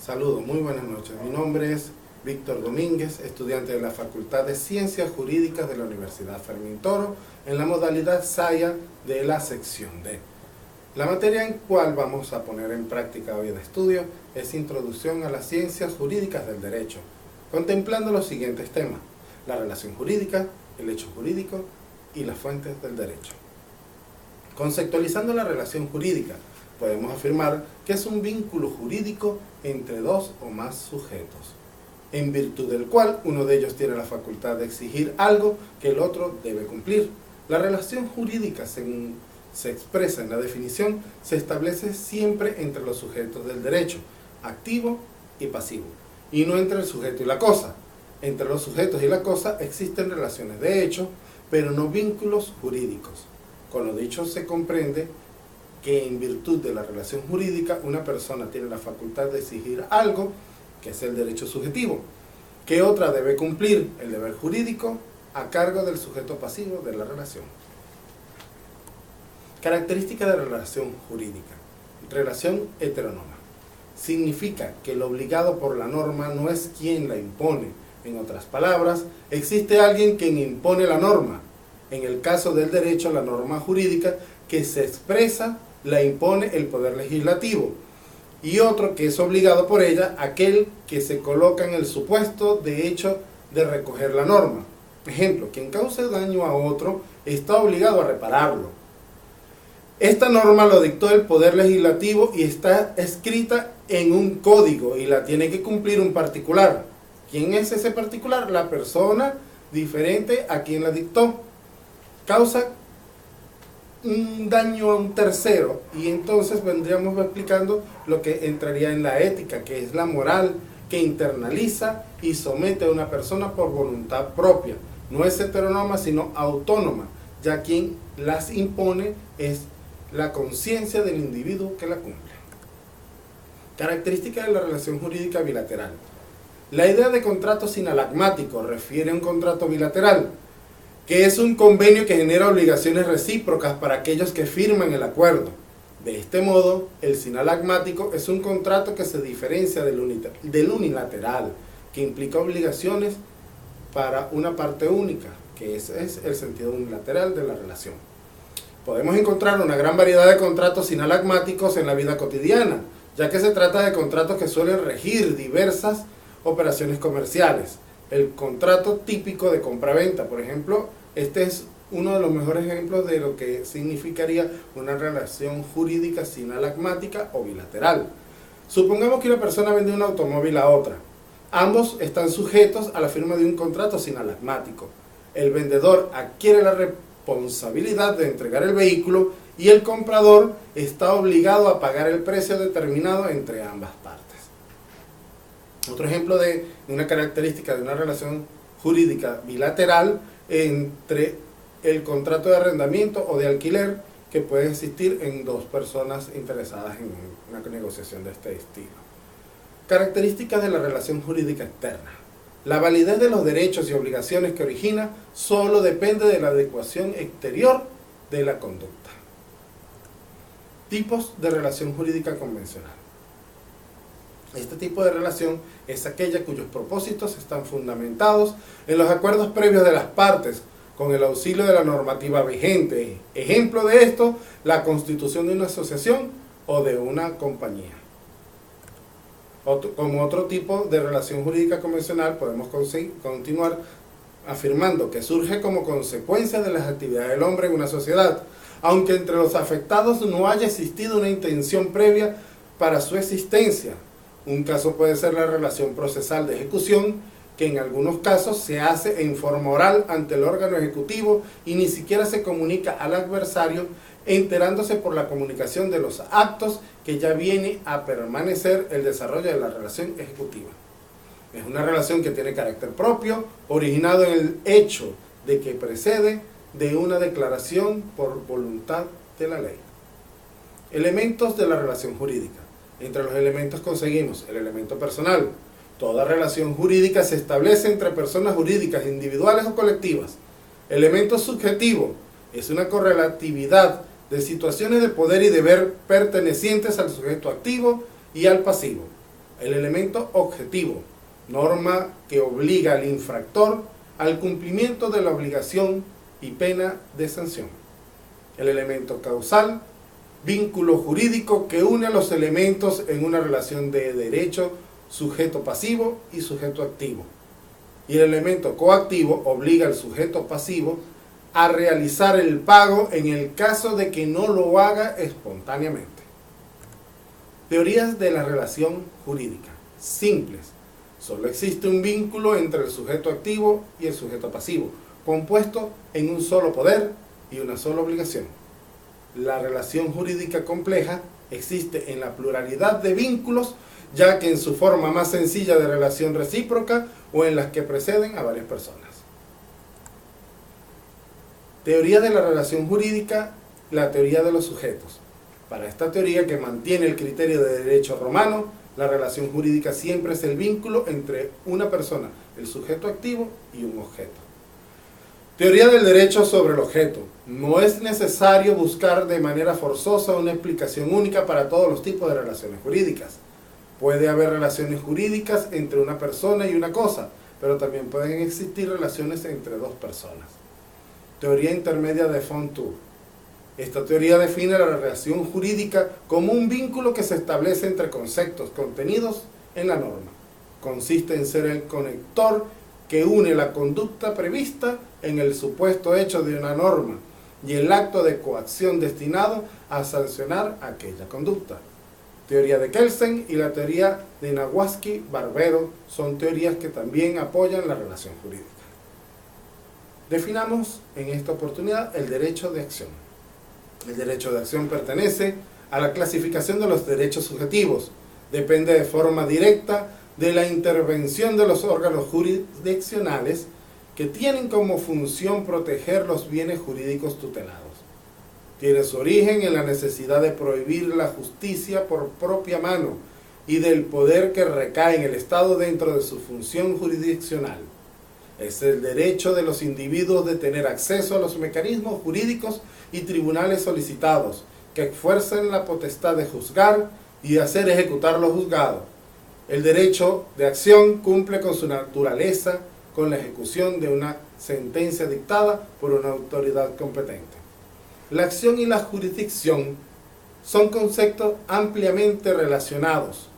Saludos, muy buenas noches. Mi nombre es Víctor Domínguez, estudiante de la Facultad de Ciencias Jurídicas de la Universidad Fermín Toro, en la modalidad SAIA de la sección D. La materia en cual vamos a poner en práctica hoy de estudio es Introducción a las Ciencias Jurídicas del Derecho, contemplando los siguientes temas: la relación jurídica, el hecho jurídico y las fuentes del derecho. Conceptualizando la relación jurídica, podemos afirmar que es un vínculo jurídico entre dos o más sujetos, en virtud del cual uno de ellos tiene la facultad de exigir algo que el otro debe cumplir. La relación jurídica, según se expresa en la definición, se establece siempre entre los sujetos del derecho, activo y pasivo, y no entre el sujeto y la cosa. Entre los sujetos y la cosa existen relaciones de hecho, pero no vínculos jurídicos. Con lo dicho se comprende que en virtud de la relación jurídica una persona tiene la facultad de exigir algo, que es el derecho subjetivo, que otra debe cumplir el deber jurídico a cargo del sujeto pasivo de la relación. Característica de la relación jurídica. Relación heteronoma. Significa que el obligado por la norma no es quien la impone. En otras palabras, existe alguien quien impone la norma. En el caso del derecho, la norma jurídica que se expresa la impone el poder legislativo, y otro que es obligado por ella, aquel que se coloca en el supuesto de hecho de recoger la norma. Ejemplo, quien cause daño a otro está obligado a repararlo. Esta norma lo dictó el poder legislativo y está escrita en un código y la tiene que cumplir un particular. ¿Quién es ese particular? La persona diferente a quien la dictó. Causa un daño a un tercero, y entonces vendríamos explicando lo que entraría en la ética, que es la moral que internaliza y somete a una persona por voluntad propia. No es heteronoma, sino autónoma, ya quien las impone es la conciencia del individuo que la cumple. Característica de la relación jurídica bilateral. La idea de contrato sinalagmático refiere a un contrato bilateral, que es un convenio que genera obligaciones recíprocas para aquellos que firman el acuerdo. De este modo, el sinalagmático es un contrato que se diferencia del unilateral, que implica obligaciones para una parte única, que ese es el sentido unilateral de la relación. Podemos encontrar una gran variedad de contratos sinalagmáticos en la vida cotidiana, ya que se trata de contratos que suelen regir diversas operaciones comerciales. El contrato típico de compra-venta, por ejemplo, este es uno de los mejores ejemplos de lo que significaría una relación jurídica sinalagmática o bilateral. Supongamos que una persona vende un automóvil a otra. Ambos están sujetos a la firma de un contrato sinalagmático. El vendedor adquiere la responsabilidad de entregar el vehículo y el comprador está obligado a pagar el precio determinado entre ambas partes. Otro ejemplo de una característica de una relación jurídica bilateral entre el contrato de arrendamiento o de alquiler que puede existir en dos personas interesadas en una negociación de este estilo. Características de la relación jurídica externa. La validez de los derechos y obligaciones que origina solo depende de la adecuación exterior de la conducta. Tipos de relación jurídica convencional. Este tipo de relación es aquella cuyos propósitos están fundamentados en los acuerdos previos de las partes, con el auxilio de la normativa vigente. Ejemplo de esto, la constitución de una asociación o de una compañía. Como otro tipo de relación jurídica convencional, podemos continuar afirmando que surge como consecuencia de las actividades del hombre en una sociedad, aunque entre los afectados no haya existido una intención previa para su existencia. Un caso puede ser la relación procesal de ejecución, que en algunos casos se hace en forma oral ante el órgano ejecutivo y ni siquiera se comunica al adversario, enterándose por la comunicación de los actos que ya viene a permanecer el desarrollo de la relación ejecutiva. Es una relación que tiene carácter propio, originado en el hecho de que precede de una declaración por voluntad de la ley. Elementos de la relación jurídica. Entre los elementos conseguimos el elemento personal. Toda relación jurídica se establece entre personas jurídicas individuales o colectivas. Elemento subjetivo es una correlatividad de situaciones de poder y deber pertenecientes al sujeto activo y al pasivo. El elemento objetivo, norma que obliga al infractor al cumplimiento de la obligación y pena de sanción. El elemento causal, vínculo jurídico que une a los elementos en una relación de derecho, sujeto pasivo y sujeto activo. Y el elemento coactivo obliga al sujeto pasivo a realizar el pago en el caso de que no lo haga espontáneamente. Teorías de la relación jurídica. Simples. Solo existe un vínculo entre el sujeto activo y el sujeto pasivo, compuesto en un solo poder y una sola obligación. La relación jurídica compleja existe en la pluralidad de vínculos, ya que en su forma más sencilla de relación recíproca o en las que preceden a varias personas. Teoría de la relación jurídica, la teoría de los sujetos. Para esta teoría, que mantiene el criterio de derecho romano, la relación jurídica siempre es el vínculo entre una persona, el sujeto activo, y un objeto. Teoría del derecho sobre el objeto. No es necesario buscar de manera forzosa una explicación única para todos los tipos de relaciones jurídicas. Puede haber relaciones jurídicas entre una persona y una cosa, pero también pueden existir relaciones entre dos personas. Teoría intermedia de Fontour. Esta teoría define la relación jurídica como un vínculo que se establece entre conceptos contenidos en la norma. Consiste en ser el conector que une la conducta prevista en el supuesto hecho de una norma y el acto de coacción destinado a sancionar aquella conducta. Teoría de Kelsen y la teoría de Nawaski-Barbero son teorías que también apoyan la relación jurídica. Definamos en esta oportunidad el derecho de acción. El derecho de acción pertenece a la clasificación de los derechos subjetivos. Depende de forma directa de la intervención de los órganos jurisdiccionales que tienen como función proteger los bienes jurídicos tutelados. Tiene su origen en la necesidad de prohibir la justicia por propia mano y del poder que recae en el Estado dentro de su función jurisdiccional. Es el derecho de los individuos de tener acceso a los mecanismos jurídicos y tribunales solicitados, que fuercen la potestad de juzgar y hacer ejecutar lo juzgado. El derecho de acción cumple con su naturaleza con la ejecución de una sentencia dictada por una autoridad competente. La acción y la jurisdicción son conceptos ampliamente relacionados,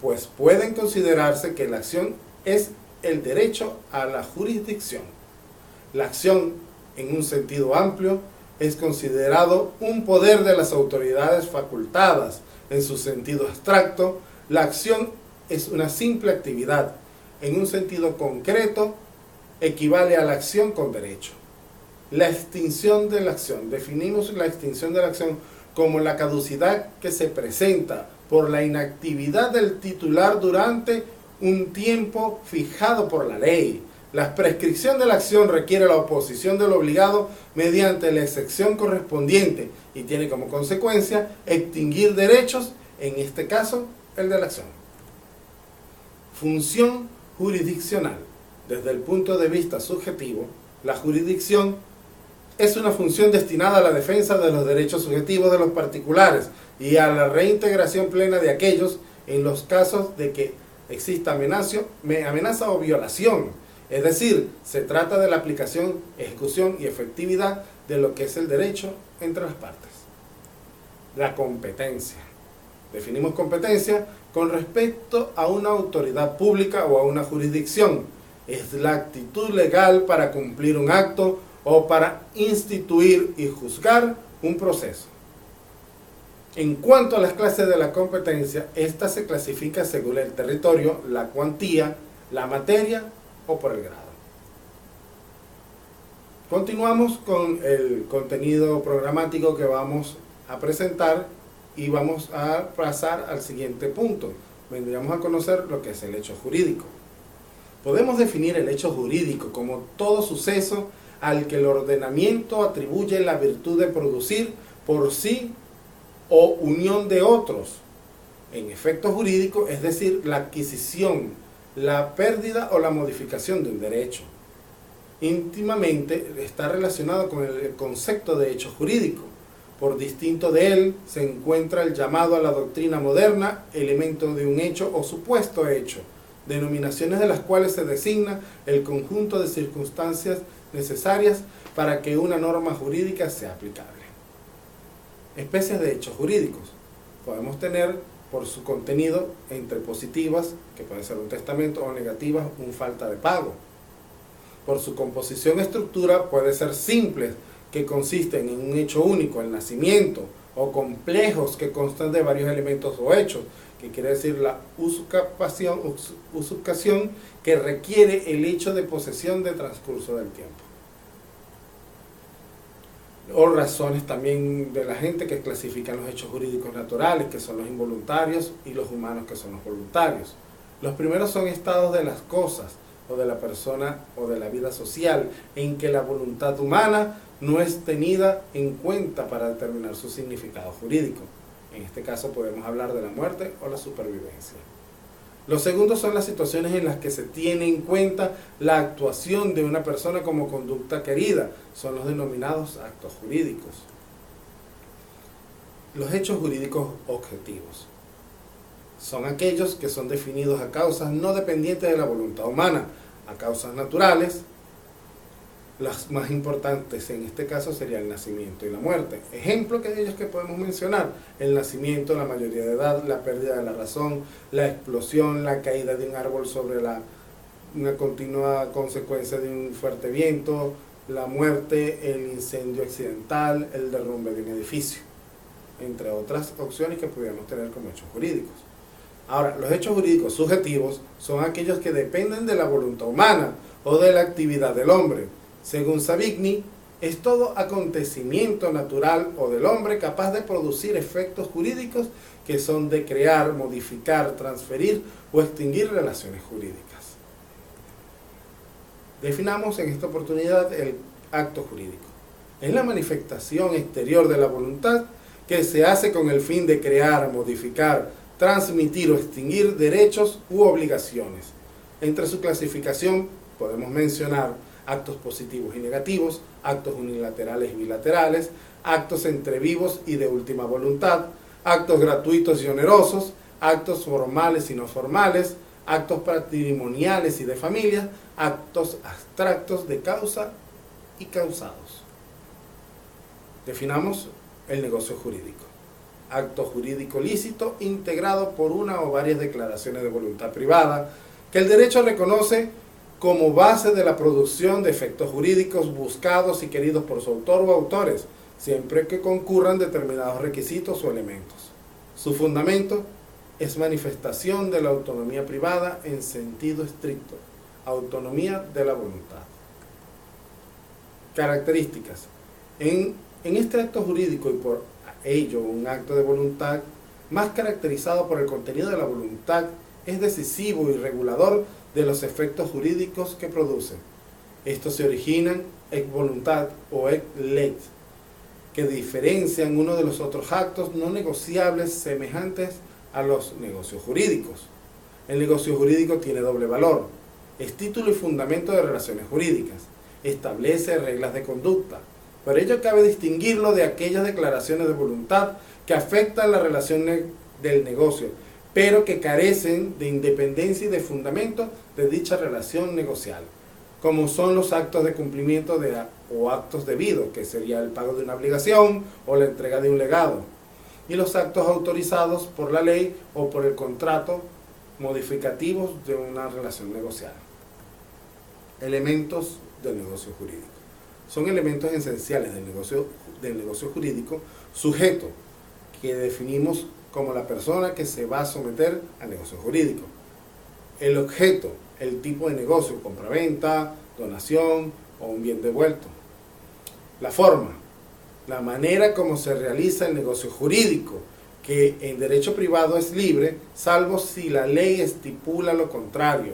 pues pueden considerarse que la acción es el derecho a la jurisdicción. La acción, en un sentido amplio, es considerado un poder de las autoridades facultadas. En su sentido abstracto, la acción es una simple actividad. En un sentido concreto, equivale a la acción con derecho. La extinción de la acción. Definimos la extinción de la acción como la caducidad que se presenta por la inactividad del titular durante un tiempo fijado por la ley. La prescripción de la acción requiere la oposición del obligado mediante la excepción correspondiente y tiene como consecuencia extinguir derechos, en este caso el de la acción. Función jurisdiccional. Desde el punto de vista subjetivo, la jurisdicción es una función destinada a la defensa de los derechos subjetivos de los particulares y a la reintegración plena de aquellos en los casos de que exista amenaza o violación. Es decir, se trata de la aplicación, ejecución y efectividad de lo que es el derecho entre las partes. La competencia. Definimos competencia con respecto a una autoridad pública o a una jurisdicción. Es la actitud legal para cumplir un acto o para instituir y juzgar un proceso. En cuanto a las clases de la competencia, esta se clasifica según el territorio, la cuantía, la materia o por el grado. Continuamos con el contenido programático que vamos a presentar y vamos a pasar al siguiente punto. Vendríamos a conocer lo que es el hecho jurídico. Podemos definir el hecho jurídico como todo suceso al que el ordenamiento atribuye la virtud de producir por sí o unión de otros en efecto jurídico, es decir, la adquisición, la pérdida o la modificación de un derecho. Íntimamente está relacionado con el concepto de hecho jurídico, Por distinto de él se encuentra el llamado a la doctrina moderna, elemento de un hecho o supuesto hecho, denominaciones de las cuales se designa el conjunto de circunstancias necesarias para que una norma jurídica sea aplicable. Especies de hechos jurídicos. Podemos tener por su contenido entre positivas, que puede ser un testamento, o negativas, un falta de pago. Por su composición estructura puede ser simples, que consisten en un hecho único, el nacimiento, o complejos que constan de varios elementos o hechos, que quiere decir la usucación que requiere el hecho de posesión de transcurso del tiempo. O razones también de la gente que clasifican los hechos jurídicos naturales, que son los involuntarios, y los humanos, que son los voluntarios. Los primeros son estados de las cosas, o de la persona, o de la vida social, en que la voluntad humana no es tenida en cuenta para determinar su significado jurídico. En este caso podemos hablar de la muerte o la supervivencia. Los segundos son las situaciones en las que se tiene en cuenta la actuación de una persona como conducta querida. Son los denominados actos jurídicos. Los hechos jurídicos objetivos son aquellos que son definidos a causas no dependientes de la voluntad humana, a causas naturales. Las más importantes en este caso serían el nacimiento y la muerte. Ejemplo de ellos que podemos mencionar: el nacimiento, la mayoría de edad, la pérdida de la razón, la explosión, la caída de un árbol sobre una continua consecuencia de un fuerte viento, la muerte, el incendio accidental, el derrumbe de un edificio, entre otras opciones que pudiéramos tener como hechos jurídicos. Ahora, los hechos jurídicos subjetivos son aquellos que dependen de la voluntad humana o de la actividad del hombre. Según Savigny, es todo acontecimiento natural o del hombre capaz de producir efectos jurídicos que son de crear, modificar, transferir o extinguir relaciones jurídicas. Definamos en esta oportunidad el acto jurídico. Es la manifestación exterior de la voluntad que se hace con el fin de crear, modificar, transmitir o extinguir derechos u obligaciones. Entre su clasificación podemos mencionar actos positivos y negativos, actos unilaterales y bilaterales, actos entre vivos y de última voluntad, actos gratuitos y onerosos, actos formales y no formales, actos patrimoniales y de familia, actos abstractos de causa y causados. Definamos el negocio jurídico. Acto jurídico lícito integrado por una o varias declaraciones de voluntad privada que el derecho reconoce como base de la producción de efectos jurídicos buscados y queridos por su autor o autores, siempre que concurran determinados requisitos o elementos. Su fundamento es manifestación de la autonomía privada en sentido estricto, autonomía de la voluntad. Características. En este acto jurídico, y por ello un acto de voluntad, más caracterizado por el contenido de la voluntad, es decisivo y regulador de los efectos jurídicos que produce. Estos se originan ex voluntad o ex lege, que diferencian uno de los otros actos no negociables semejantes a los negocios jurídicos. El negocio jurídico tiene doble valor. Es título y fundamento de relaciones jurídicas. Establece reglas de conducta. Por ello cabe distinguirlo de aquellas declaraciones de voluntad que afectan la relación del negocio, pero que carecen de independencia y de fundamento de dicha relación negocial, como son los actos de cumplimiento o actos debidos, que sería el pago de una obligación o la entrega de un legado, y los actos autorizados por la ley o por el contrato modificativos de una relación negocial. Elementos del negocio jurídico. Son elementos esenciales del negocio jurídico. Sujeto, que definimos como la persona que se va a someter al negocio jurídico. El objeto, el tipo de negocio, compraventa, donación o un bien devuelto. La forma, la manera como se realiza el negocio jurídico, que en derecho privado es libre, salvo si la ley estipula lo contrario,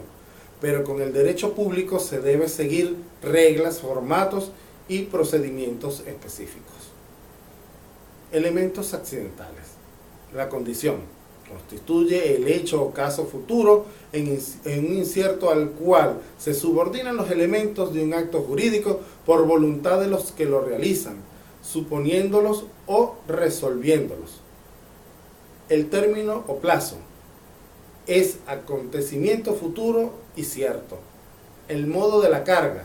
pero con el derecho público se debe seguir reglas, formatos y procedimientos específicos. Elementos accidentales. La condición constituye el hecho o caso futuro en un incierto al cual se subordinan los elementos de un acto jurídico por voluntad de los que lo realizan, suponiéndolos o resolviéndolos. El término o plazo es acontecimiento futuro y cierto. El modo de la carga,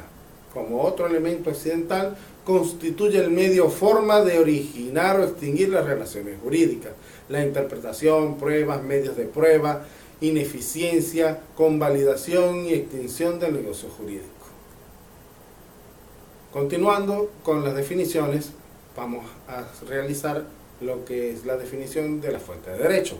como otro elemento accidental, constituye el medio o forma de originar o extinguir las relaciones jurídicas. La interpretación, pruebas, medios de prueba, ineficiencia, convalidación y extinción del negocio jurídico. Continuando con las definiciones, vamos a realizar lo que es la definición de la fuente de derecho.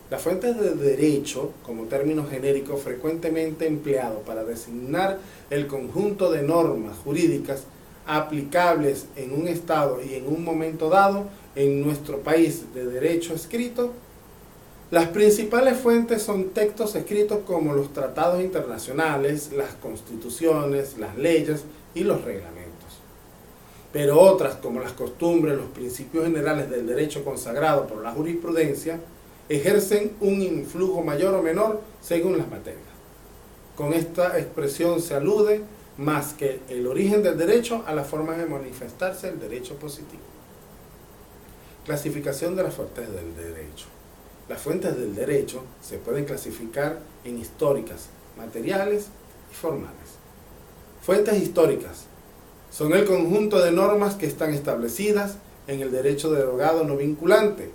La fuente de derecho, como término genérico frecuentemente empleado para designar el conjunto de normas jurídicas aplicables en un estado y en un momento dado en nuestro país de derecho escrito. Las principales fuentes son textos escritos como los tratados internacionales, las constituciones, las leyes y los reglamentos. Pero otras, como las costumbres, los principios generales del derecho consagrado por la jurisprudencia, ejercen un influjo mayor o menor según las materias. Con esta expresión se alude más que el origen del derecho a la forma de manifestarse el derecho positivo. Clasificación de las fuentes del derecho. Las fuentes del derecho se pueden clasificar en históricas, materiales y formales. Fuentes históricas son el conjunto de normas que están establecidas en el derecho derogado no vinculante.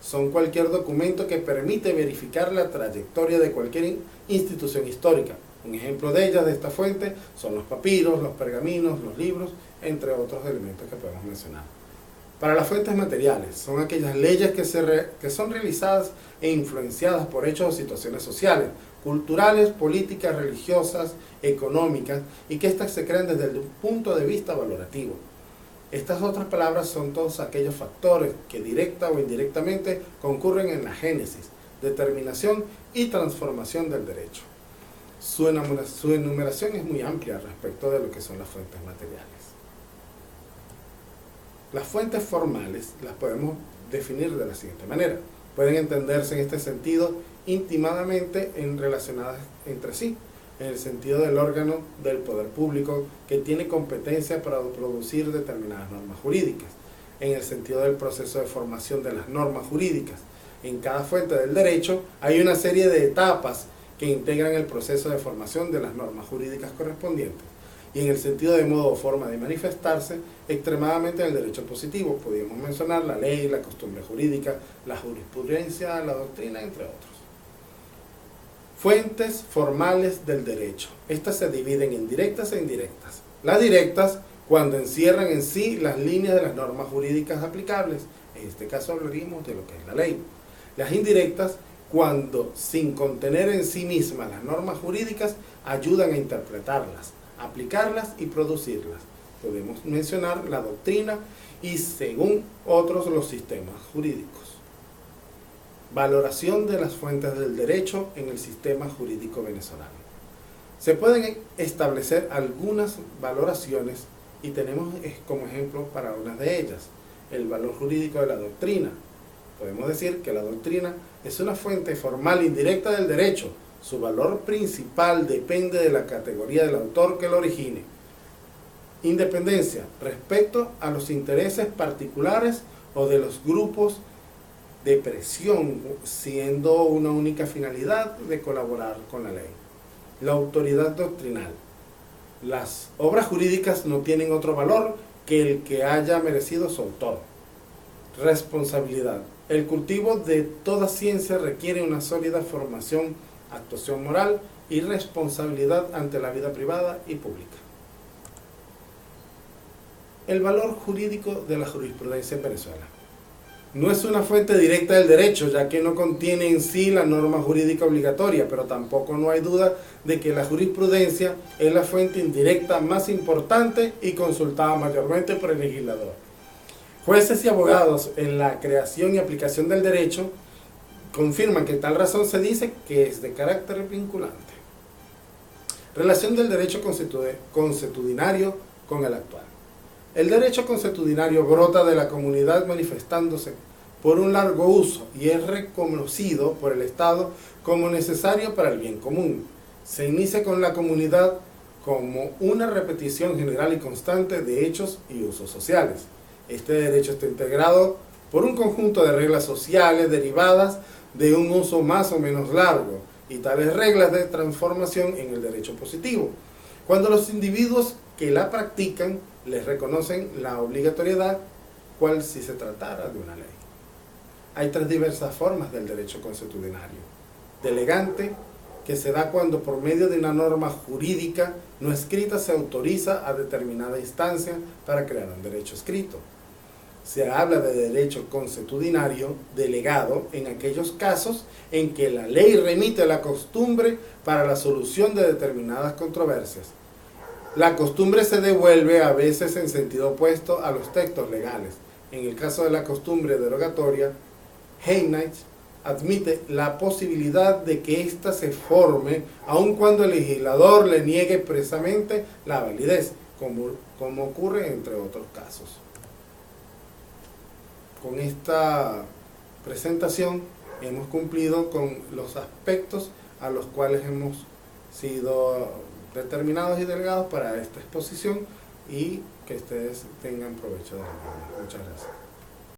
Son cualquier documento que permite verificar la trayectoria de cualquier institución histórica. Un ejemplo de ellas, de esta fuente, son los papiros, los pergaminos, los libros, entre otros elementos que podemos mencionar. Para las fuentes materiales, son aquellas leyes que son realizadas e influenciadas por hechos o situaciones sociales, culturales, políticas, religiosas, económicas, y que éstas se crean desde un punto de vista valorativo. Estas otras palabras son todos aquellos factores que directa o indirectamente concurren en la génesis, determinación y transformación del derecho. Su enumeración es muy amplia respecto de lo que son las fuentes materiales. Las fuentes formales las podemos definir de la siguiente manera. Pueden entenderse en este sentido íntimamente relacionadas entre sí, en el sentido del órgano del poder público que tiene competencia para producir determinadas normas jurídicas, en el sentido del proceso de formación de las normas jurídicas. En cada fuente del derecho hay una serie de etapas que integran el proceso de formación de las normas jurídicas correspondientes, y en el sentido de modo o forma de manifestarse, extremadamente en el derecho positivo. Podríamos mencionar la ley, la costumbre jurídica, la jurisprudencia, la doctrina, entre otros. Fuentes formales del derecho. Estas se dividen en directas e indirectas. Las directas, cuando encierran en sí las líneas de las normas jurídicas aplicables. En este caso hablaríamos de lo que es la ley. Las indirectas, cuando sin contener en sí mismas las normas jurídicas, ayudan a interpretarlas, aplicarlas y producirlas. Podemos mencionar la doctrina y, según otros, los sistemas jurídicos. Valoración de las fuentes del derecho en el sistema jurídico venezolano. Se pueden establecer algunas valoraciones y tenemos como ejemplo para unas de ellas el valor jurídico de la doctrina. Podemos decir que la doctrina es una fuente formal indirecta del derecho. Su valor principal depende de la categoría del autor que lo origine. Independencia respecto a los intereses particulares o de los grupos de presión, siendo una única finalidad de colaborar con la ley. La autoridad doctrinal. Las obras jurídicas no tienen otro valor que el que haya merecido su autor. Responsabilidad. El cultivo de toda ciencia requiere una sólida formación, actuación moral y responsabilidad ante la vida privada y pública. El valor jurídico de la jurisprudencia en Venezuela. No es una fuente directa del derecho, ya que no contiene en sí la norma jurídica obligatoria, pero tampoco no hay duda de que la jurisprudencia es la fuente indirecta más importante y consultada mayormente por el legislador. Jueces y abogados en la creación y aplicación del derecho confirman que tal razón se dice que es de carácter vinculante. Relación del derecho consuetudinario con el actual. El derecho consuetudinario brota de la comunidad manifestándose por un largo uso y es reconocido por el Estado como necesario para el bien común. Se inicia con la comunidad como una repetición general y constante de hechos y usos sociales. Este derecho está integrado por un conjunto de reglas sociales derivadas de un uso más o menos largo y tales reglas de transformación en el derecho positivo. Cuando los individuos que la practican les reconocen la obligatoriedad, cual si se tratara de una ley. Hay tres diversas formas del derecho consuetudinario. Delegante, que se da cuando por medio de una norma jurídica no escrita se autoriza a determinada instancia para crear un derecho escrito. Se habla de derecho consuetudinario delegado en aquellos casos en que la ley remite a la costumbre para la solución de determinadas controversias. La costumbre se devuelve a veces en sentido opuesto a los textos legales. En el caso de la costumbre derogatoria, Heinrich admite la posibilidad de que ésta se forme aun cuando el legislador le niegue expresamente la validez, como ocurre entre otros casos. Con esta presentación hemos cumplido con los aspectos a los cuales hemos sido determinados y delegados para esta exposición, y que ustedes tengan provecho de la misma. Muchas gracias.